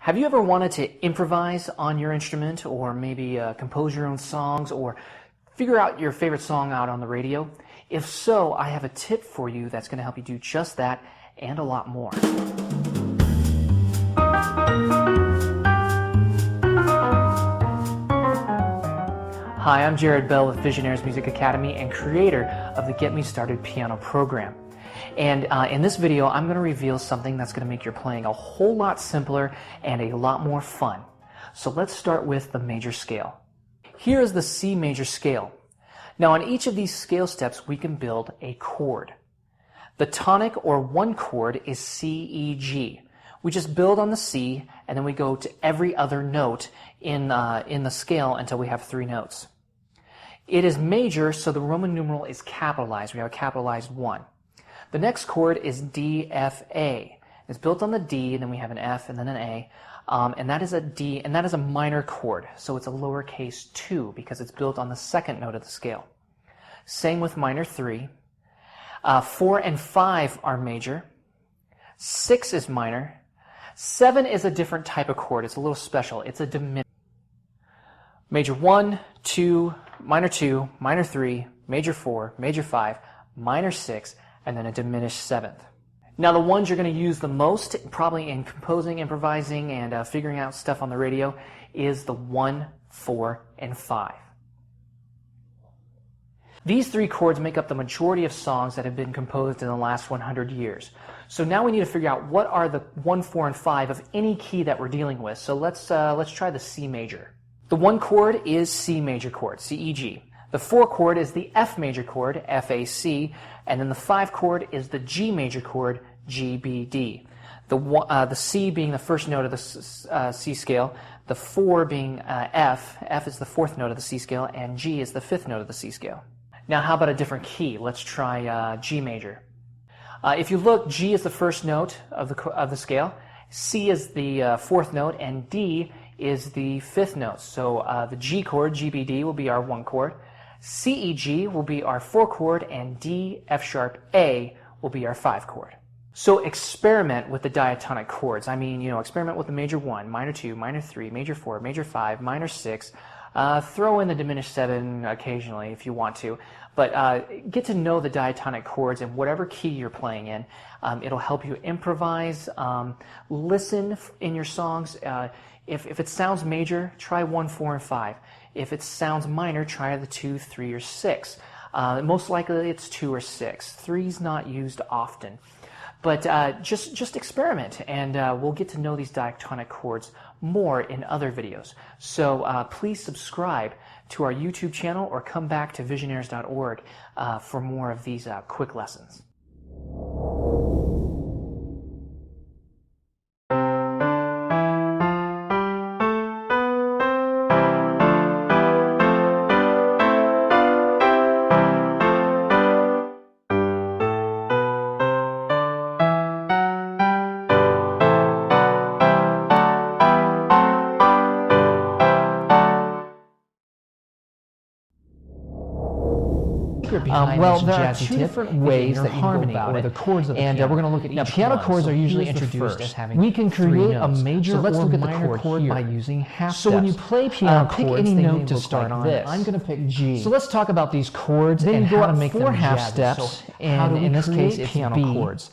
Have you ever wanted to improvise on your instrument, or maybe compose your own songs, or figure out your favorite song out on the radio? If so, I have a tip for you that's going to help you do just that and a lot more. Hi, I'm Jared Bell with Visionaries Music Academy and creator of the Get Me Started piano program. And in this video, I'm going to reveal something that's going to make your playing a whole lot simpler and a lot more fun. So let's start with the major scale. Here is the C major scale. Now on each of these scale steps, we can build a chord. The tonic or one chord is C, E, G. We just build on the C and then we go to every other note in the scale until we have 3 notes. It is major, so the Roman numeral is capitalized. We have a capitalized 1. The next chord is D, F, A. It's built on the D, and then we have an F and then an A. And that is a D, and that is a minor chord, so it's a lowercase 2 because it's built on the second note of the scale. Same with minor 3. 4 and 5 are major. 6 is minor. 7 is a different type of chord. It's a little special. It's a diminished. Major 1, 2, minor 2, minor 3, major 4, major 5, minor 6, and then a diminished 7th. Now the ones you're going to use the most, probably in composing, improvising, and figuring out stuff on the radio, is the 1, 4, and 5. These 3 chords make up the majority of songs that have been composed in the last 100 years. So now we need to figure out what are the 1, 4, and 5 of any key that we're dealing with. So let's try the C major. The 1 chord is C major chord, C, E, G. The 4 chord is the F major chord, F, A, C, and then the 5 chord is the G major chord, G, B, D. The C being the first note of the C scale, the 4 being F, F is the 4th note of the C scale, and G is the 5th note of the C scale. Now how about a different key? Let's try G major. If you look, G is the first note of the scale, C is the 4th note, and D is the 5th note. So the G chord, G, B, D, will be our 1 chord. C, E, G will be our 4 chord, and D, F sharp, A will be our 5 chord. So experiment with the diatonic chords. I mean, experiment with the major 1, minor 2, minor 3, major 4, major 5, minor 6. Throw in the diminished 7 occasionally if you want to. But get to know the diatonic chords in whatever key you're playing in. It'll help you improvise. Listen in your songs. If it sounds major, try 1, 4, and 5. If it sounds minor, try the 2, 3, or 6. Most likely it's 2 or 6. 3's not used often. But just experiment, and we'll get to know these diatonic chords more in other videos. So please subscribe to our YouTube channel or come back to visionaries.org for more of these quick lessons. Well, there are 2 different ways that you go about it, the chords of the piano. We're going to look at each. Now, piano chords are usually introduced as having we can create a major or minor chord by using half steps. So when you play piano chords, pick any note to start on. I'm going to pick G. So let's talk about these chords and how to make them half steps. And in this case, it's piano chords.